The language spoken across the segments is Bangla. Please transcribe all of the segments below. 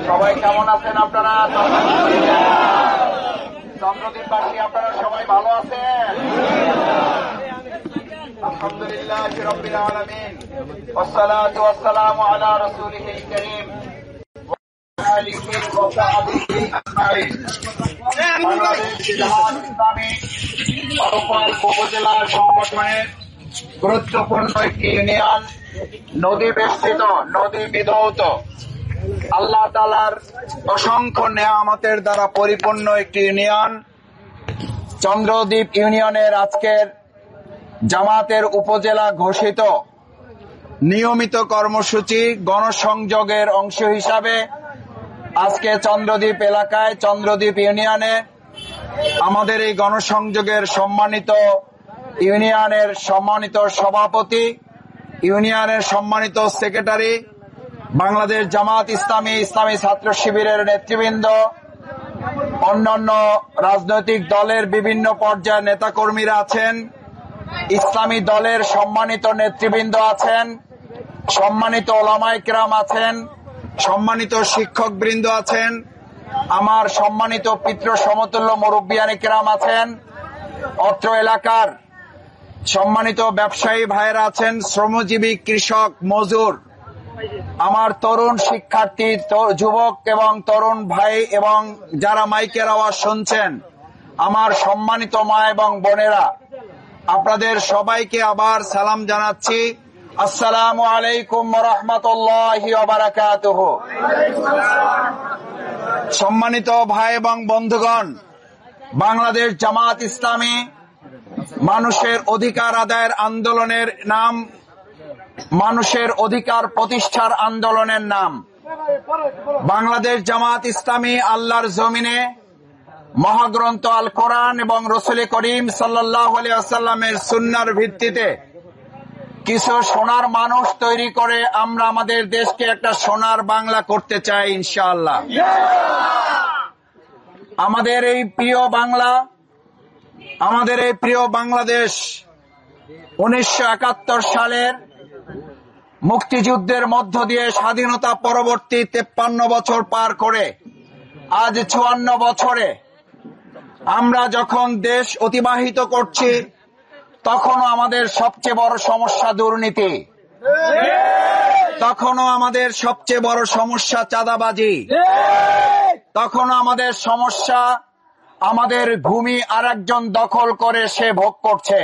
সবাই কেমন আছেন আপনারা? চন্দ্রদ্বীপবাসী আপনারা সবাই ভালো আছেন? আলহামদুলিল্লাহ রাব্বিল আলামিন, ওয়াসসালাতু ওয়াসসালামু আলা রাসূলিহিল কারীম ওয়া আলিহি ওয়া সাহবিহি আজমাইন। বাংলাদেশ জামাত ইসলামী উপজেলা সংগঠনের গুরুত্বপূর্ণ একটি ইউনিয়ন, নদী বেষ্টিত, নদী বিধৌত, আল্লাহ তাআলার অসংখ্য নেয়ামতের দ্বারা পরিপূর্ণ একটি ইউনিয়ন চন্দ্রদ্বীপ ইউনিয়নের আজকের জামাতের উপজেলা ঘোষিত নিয়মিত কর্মসূচি গণসংযোগের অংশ হিসাবে আজকে চন্দ্রদ্বীপ এলাকায়, চন্দ্রদ্বীপ ইউনিয়নে আমাদের এই গণসংযোগের সম্মানিত ইউনিয়নের সম্মানিত সভাপতি, ইউনিয়নের সম্মানিত সেক্রেটারি, বাংলাদেশ জামাত ইসলামী, ইসলামী ছাত্র শিবিরের নেতৃবৃন্দ, অন্যান্য রাজনৈতিক দলের বিভিন্ন পর্যায়ের নেতাকর্মীরা আছেন, ইসলামী দলের সম্মানিত নেতৃবৃন্দ আছেন, সম্মানিত ওলামায়ে কেরাম আছেন, সম্মানিত শিক্ষকবৃন্দ আছেন, আমার সম্মানিত পিতৃ সমতুল্য মুরব্বিয়ানে কেরাম আছেন, অত্র এলাকার সম্মানিত ব্যবসায়ী ভাইয়েরা আছেন, শ্রমজীবী, কৃষক, মজুর, আমার তরুণ শিক্ষার্থী, যুবক এবং তরুণ ভাই এবং যারা মাইকের আওয়াজ শুনছেন, আমার সম্মানিত মা এবং বোনেরা, আপনাদের সবাইকে আবার সালাম জানাচ্ছি। আসসালামু আলাইকুম ওয়া রাহমাতুল্লাহি ওয়া বারাকাতুহু। সম্মানিত ভাই এবং বন্ধুগণ, বাংলাদেশ জামাত ইসলামী মানুষের অধিকার আদায়ের আন্দোলনের নাম, মানুষের অধিকার প্রতিষ্ঠার আন্দোলনের নাম। বাংলাদেশ জামাত ইসলামী আল্লাহর জমিনে মহাগ্রন্থ আল কোরআন এবং রাসূল করিম সাল্লাল্লাহু আলাইহি ওয়াসাল্লামের সুন্নাহর ভিত্তিতে কিছু সোনার মানুষ তৈরি করে আমরা আমাদের দেশকে একটা সোনার বাংলা করতে চাই ইনশাআল্লাহ। আমাদের এই প্রিয় বাংলা, আমাদের এই প্রিয় বাংলাদেশ 1971 সালের মুক্তিযুদ্ধের মধ্য দিয়ে স্বাধীনতা পরবর্তী 53 বছর পার করে আজ 54 বছরে আমরা যখন দেশ অতিবাহিত করছি, তখনও আমাদের সবচেয়ে বড় সমস্যা দুর্নীতি, তখনও আমাদের সবচেয়ে বড় সমস্যা চাঁদাবাজি, তখনও আমাদের সমস্যা আমাদের ভূমি আরেকজন দখল করে সে ভোগ করছে।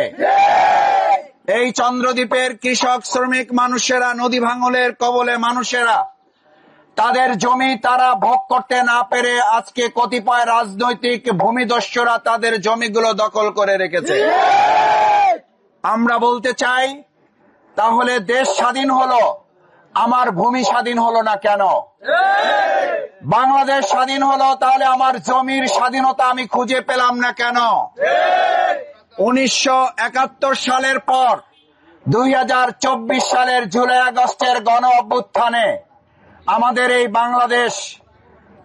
এই চন্দ্রদ্বীপের কৃষক শ্রমিক মানুষেরা, নদী ভাঙনের কবলে মানুষেরা তাদের জমি তারা ভোগ করতে না পেরে আজকে কতিপয় রাজনৈতিক ভূমিদস্যুরা তাদের জমিগুলো দখল করে রেখেছে। আমরা বলতে চাই, তাহলে দেশ স্বাধীন হলো, আমার ভূমি স্বাধীন হলো না কেন? বাংলাদেশ স্বাধীন হলো, তাহলে আমার জমির স্বাধীনতা আমি খুঁজে পেলাম না কেন? 1971 সালের পর 2024 সালের জুলাই আগস্টের গণ অভ্যুত্থানে আমাদের এই বাংলাদেশ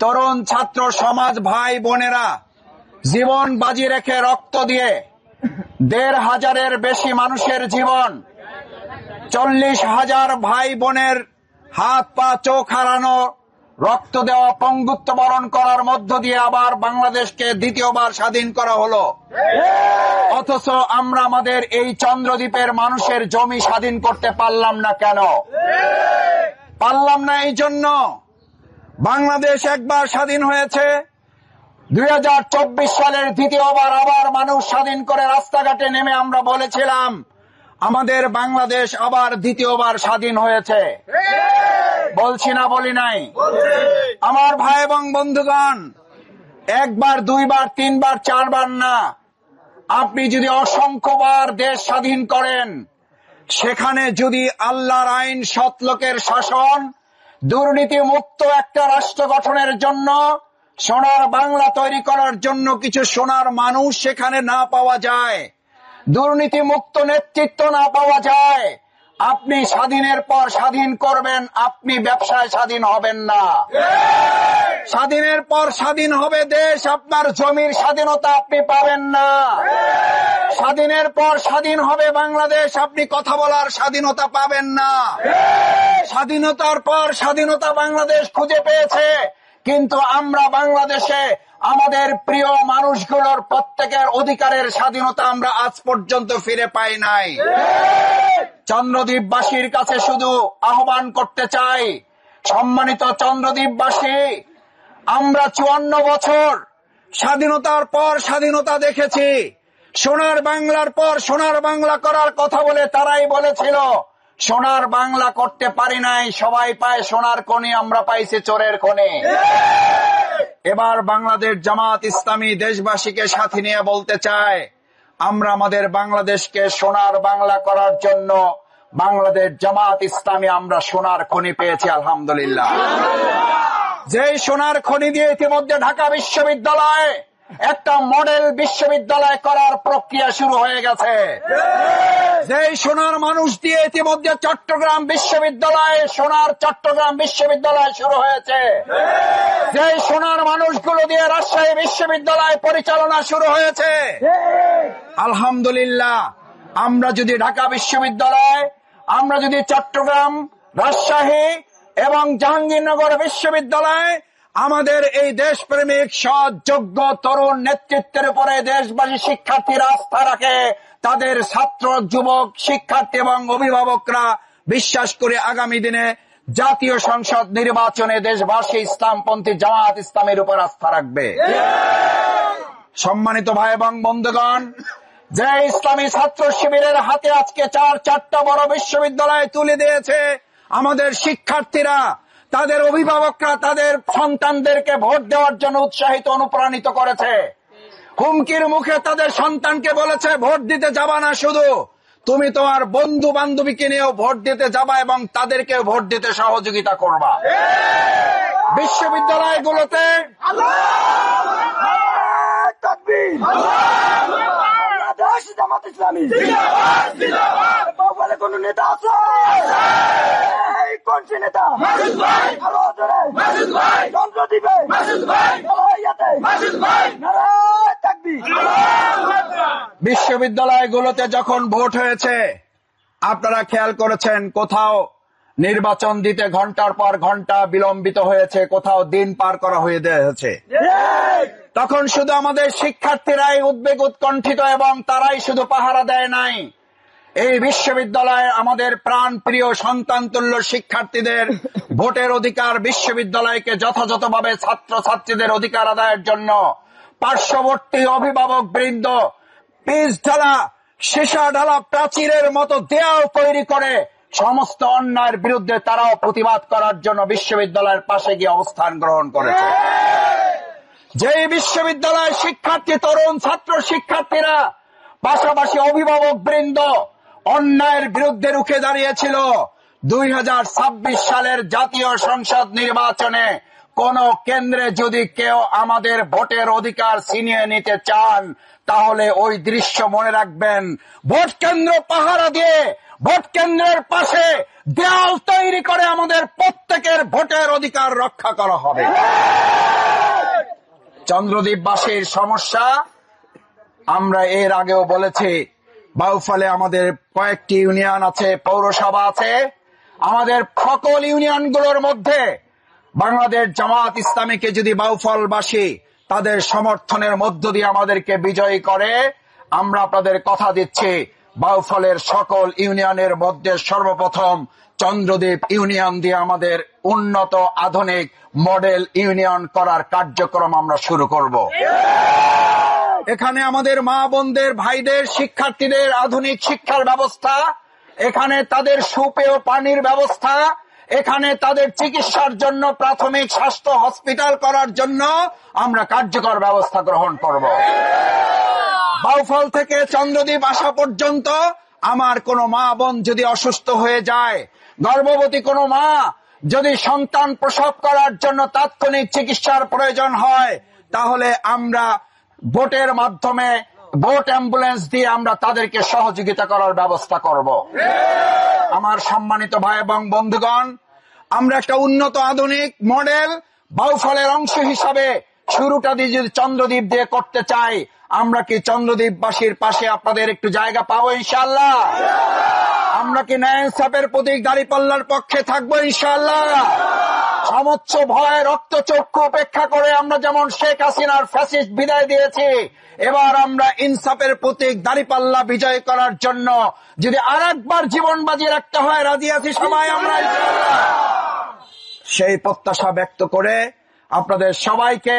তরুণ ছাত্র সমাজ ভাই বোনেরা জীবন বাজি রেখে রক্ত দিয়ে 1,500-এর বেশি মানুষের জীবন, 40,000 ভাই বোনের হাত পা চোখ হারানো, রক্ত দেওয়া, পঙ্গুত্ব বরণ করার মধ্য দিয়ে আবার বাংলাদেশকে দ্বিতীয়বার স্বাধীন করা হলো। অথচ আমরা আমাদের এই চন্দ্রদ্বীপের মানুষের জমি স্বাধীন করতে পারলাম না কেন? পারলাম না এই জন্য বাংলাদেশ একবার স্বাধীন হয়েছে, 2024 সালের দ্বিতীয়বার আবার মানুষ স্বাধীন করে রাস্তাঘাটে নেমে আমরা বলেছিলাম আমাদের বাংলাদেশ আবার দ্বিতীয়বার স্বাধীন হয়েছে। বলছি না, বলি নাই? আমার ভাই এবং বন্ধুগণ, একবার, দুইবার, তিনবার, চারবার না, আপনি যদি অসংখ্যবার দেশ স্বাধীন করেন, সেখানে যদি আল্লাহর আইন, সৎ লোকের শাসন, দুর্নীতি মুক্ত একটা রাষ্ট্র গঠনের জন্য, সোনার বাংলা তৈরি করার জন্য কিছু সোনার মানুষ সেখানে না পাওয়া যায়, দুর্নীতি মুক্ত নেতৃত্ব না পাওয়া যায়, আপনি স্বাধীনের পর স্বাধীন করবেন, আপনি ব্যবসায় স্বাধীন হবেন না। স্বাধীনের পর স্বাধীন হবে দেশ, আপনার জমির স্বাধীনতা আপনি পাবেন না। স্বাধীনের পর স্বাধীন হবে বাংলাদেশ, আপনি কথা বলার স্বাধীনতা পাবেন না। স্বাধীনতার পর স্বাধীনতা বাংলাদেশ খুঁজে পেয়েছে, কিন্তু আমরা বাংলাদেশে আমাদের প্রিয় মানুষগুলোর প্রত্যেকের অধিকারের স্বাধীনতা আমরা আজ পর্যন্ত ফিরে পাই নাই। চন্দ্রদ্বীপবাসীর কাছে শুধু আহ্বান করতে চাই, সম্মানিত চন্দ্রদ্বীপবাসী, আমরা 54 বছর স্বাধীনতার পর স্বাধীনতা দেখেছি। সোনার বাংলার পর সোনার বাংলা করার কথা বলে তারাই বলেছিল সোনার বাংলা করতে পারি নাই, সবাই পায় সোনার খনি, আমরা পাইছি চোরের খনি। এবার বাংলাদেশ জামাত ইসলামী দেশবাসীকে সাথে নিয়ে বলতে চায়, আমরা আমাদের বাংলাদেশকে সোনার বাংলা করার জন্য বাংলাদেশ জামাত ইসলামী আমরা সোনার খনি পেয়েছি, আলহামদুলিল্লাহ। যেই সোনার খনি দিয়ে ইতিমধ্যে ঢাকা বিশ্ববিদ্যালয় একটা মডেল বিশ্ববিদ্যালয় করার প্রক্রিয়া শুরু হয়ে গেছে। যেই সোনার মানুষ দিয়ে ইতিমধ্যে চট্টগ্রাম বিশ্ববিদ্যালয়, সোনার চট্টগ্রাম বিশ্ববিদ্যালয় শুরু হয়েছে। যেই সোনার মানুষগুলো দিয়ে রাজশাহী বিশ্ববিদ্যালয় পরিচালনা শুরু হয়েছে। আলহামদুলিল্লাহ, আমরা যদি ঢাকা বিশ্ববিদ্যালয়, আমরা যদি চট্টগ্রাম, রাজশাহী এবং জাহাঙ্গীরনগর বিশ্ববিদ্যালয় আমাদের এই দেশপ্রেমিক সৎ যোগ্য তরুণ নেতৃত্বের উপরে দেশবাসী শিক্ষার্থীরা আস্থা রাখে, তাদের ছাত্র, যুবক, শিক্ষার্থী এবং অভিভাবকরা বিশ্বাস করে আগামী দিনে জাতীয় সংসদ নির্বাচনে দেশবাসী ইসলামপন্থী জামাত ইসলামের উপর আস্থা রাখবে। সম্মানিত ভাই এবং বন্ধুগণ, যে ইসলামী ছাত্র শিবিরের হাতে আজকে 4টা বড় বিশ্ববিদ্যালয় তুলে দিয়েছে আমাদের শিক্ষার্থীরা, তাদের অভিভাবকরা তাদের সন্তানদেরকে ভোট দেওয়ার জন্য উৎসাহিত অনুপ্রাণিত করেছে। হুমকির মুখে তাদের সন্তানকে বলেছে ভোট দিতে যাবা না, শুধু তুমি তোমার বন্ধু বান্ধবীকে নিয়েও ভোট দিতে যাবা এবং তাদেরকে ভোট দিতে সহযোগিতা করবা। বিশ্ববিদ্যালয়গুলোতে জামাত ইসলামী কোন নেতা আছে? কোন সে নেতা? চন্দ্রদ্বীপে বিশ্ববিদ্যালয়গুলোতে যখন ভোট হয়েছে, আপনারা খেয়াল করেছেন কোথাও নির্বাচন দিতে ঘন্টার পর ঘন্টা বিলম্বিত হয়েছে, কোথাও দিন পার করা হয়ে হয়েছে। তখন শুধু আমাদের শিক্ষার্থীরাই উদ্বেগ উৎকণ্ঠিত এবং তারাই শুধু পাহারা দেয় নাই, এই বিশ্ববিদ্যালয়ে আমাদের প্রাণ প্রিয় সন্তানতুল্য শিক্ষার্থীদের ভোটের অধিকার, বিশ্ববিদ্যালয়কে যথাযথভাবে ছাত্র ছাত্রীদের অধিকার আদায়ের জন্য পার্শ্ববর্তী অভিভাবক বৃন্দ পিচ ঢালা সীসা ঢালা প্রাচীরের মতো দেয়াল তৈরি করে সমস্ত অন্যায়ের বিরুদ্ধে তারাও প্রতিবাদ করার জন্য বিশ্ববিদ্যালয়ের পাশে গিয়ে অবস্থান গ্রহণ করেছে। যে বিশ্ববিদ্যালয়ের শিক্ষার্থী, তরুণ ছাত্র শিক্ষার্থীরা পাশাপাশি অভিভাবক বৃন্দ অন্যায়ের বিরুদ্ধে রুখে দাঁড়িয়েছিল, 2026 সালের জাতীয় সংসদ নির্বাচনে কোন কেন্দ্রে যদি কেউ আমাদের ভোটের অধিকার ছিনিয়ে নিতে চান, তাহলে ওই দৃশ্য মনে রাখবেন। ভোট কেন্দ্র পাহারা দিয়ে ভোট কেন্দ্রের পাশে দেয়াল তৈরি করে আমাদের প্রত্যেকের ভোটের অধিকার রক্ষা করা হবে। চন্দ্রদ্বীপবাসীর সমস্যা আমরা এর আগেও বলেছি। বাউফলে আমাদের কয়েকটি ইউনিয়ন আছে, পৌরসভা আছে। আমাদের সকল ইউনিয়নগুলোর মধ্যে বাংলাদেশ জামাত ইসলামীকে যদি বাউফলবাসী তাদের সমর্থনের মধ্য দিয়ে আমাদেরকে বিজয়ী করে, আমরা আপনাদের কথা দিচ্ছি বাউফলের সকল ইউনিয়নের মধ্যে সর্বপ্রথম চন্দ্রদ্বীপ ইউনিয়ন দিয়ে আমাদের উন্নত আধুনিক মডেল ইউনিয়ন করার কার্যক্রম আমরা শুরু করব। এখানে আমাদের মা বোনদের, ভাইদের, শিক্ষার্থীদের আধুনিক শিক্ষার ব্যবস্থা, এখানে তাদের সুপেয় পানির ব্যবস্থা, এখানে তাদের চিকিৎসার জন্য প্রাথমিক স্বাস্থ্য হসপিটাল করার জন্য আমরা কার্যকর ব্যবস্থা গ্রহণ করব। বাউফল থেকে চন্দ্রদ্বীপ আসা পর্যন্ত আমার কোনো মা বোন যদি অসুস্থ হয়ে যায়, গর্ভবতী কোনো মা যদি সন্তান প্রসব করার জন্য তাৎক্ষণিক চিকিৎসার প্রয়োজন হয়, তাহলে আমরা ভোটের মাধ্যমে ভোট অ্যাম্বুলেন্স দিয়ে আমরা তাদেরকে সহযোগিতা করার ব্যবস্থা করব। আমার সম্মানিত ভাই এবং বন্ধুগণ, আমরা একটা উন্নত আধুনিক মডেল বাউফলের অংশ হিসাবে শুরুটা দিয়ে যদি চন্দ্রদ্বীপ দিয়ে করতে চাই, আমরা কি চন্দ্রদ্বীপবাসীর পাশে আপনাদের একটু জায়গা পাবো ইনশাআল্লাহ? আমরা কি ন্যায় ইনসাফের প্রতীক দাঁড়িপাল্লার পক্ষে থাকবো ইনশাআল্লাহ? সমস্ত ভয় রক্তচক্ষু উপেক্ষা করে আমরা যেমন শেখ হাসিনার ফ্যাসিস্ট বিদায় দিয়েছি, এবার আমরা ইনসাফের প্রতীক দাঁড়িপাল্লা বিজয় করার জন্য যদি আরেকবার জীবন বাজি রাখতে হয়, রাজি আছি সবাই আমরা ইনশাআল্লাহ। সেই প্রত্যাশা ব্যক্ত করে আপনাদের সবাইকে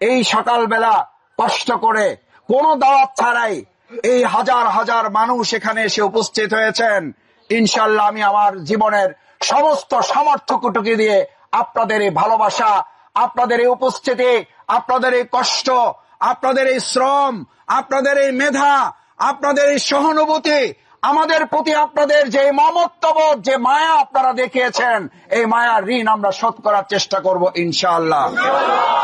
এই সকালবেলা কষ্ট করে কোনো দাওয়াত ছাড়াই এই হাজার হাজার মানুষ এখানে এসে উপস্থিত হয়েছেন, ইনশাআল্লাহ আমি আমার জীবনের সমস্ত সামর্থ্যটুকু দিয়ে আপনাদের এই ভালোবাসা, আপনাদের এই উপস্থিতি, আপনাদের এই কষ্ট, আপনাদের এই শ্রম, আপনাদের এই মেধা, আপনাদের এই সহানুভূতি, আমাদের প্রতি আপনাদের যে মমত্ববোধ, যে মায়া আপনারা দেখিয়েছেন, এই মায়ার ঋণ আমরা শোধ করার চেষ্টা করব ইনশাআল্লাহ।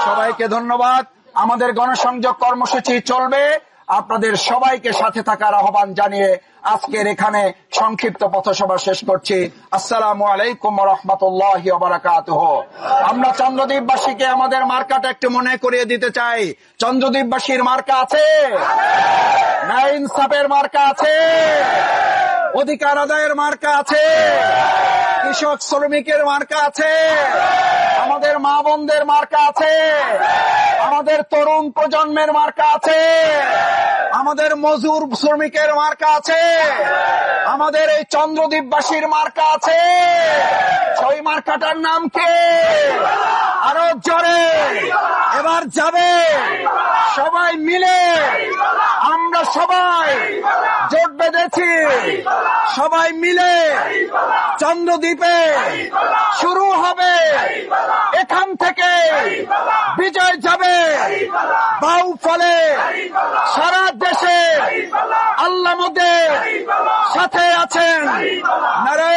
সবাইকে ধন্যবাদ। আমাদের গণসংযোগ কর্মসূচি চলবে, আপনাদের সবাইকে সাথে থাকার আহ্বান জানিয়ে আজকের এখানে সংক্ষিপ্ত পথসভা শেষ করছি। আসসালামু আলাইকুম ওয়া রাহমাতুল্লাহি ওয়া বারাকাতুহু। আমরা চন্দ্রদ্বীপবাসীকে আমাদের মার্কাটা একটু মনে করিয়ে দিতে চাই। চন্দ্রদ্বীপবাসীর মার্কা আছে, ন্যায় ইনসাফের মার্কা আছে, অধিকার আদায়ের মার্কা আছে, কৃষক শ্রমিকের মার্কা আছে, আমাদের মা বোনদের মার্কা আছে, আমাদের তরুণ প্রজন্মের মার্কা আছে, আমাদের মজুর শ্রমিকের মার্কা আছে, আমাদের এই চন্দ্রদ্বীপবাসীর মার্কা আছে। সেই মার্কাটার নাম কি? আরো জোরে এবার যাবে সবাই মিলে। আমরা সবাই জোট বেঁধেছি, সবাই মিলে চন্দ্রদ্বীপে শুরু হবে। এখান থেকে বিজয় যাবে বাউফলে, সারা দেশে আল্লাহ মোদের সাথে আছেন। নারে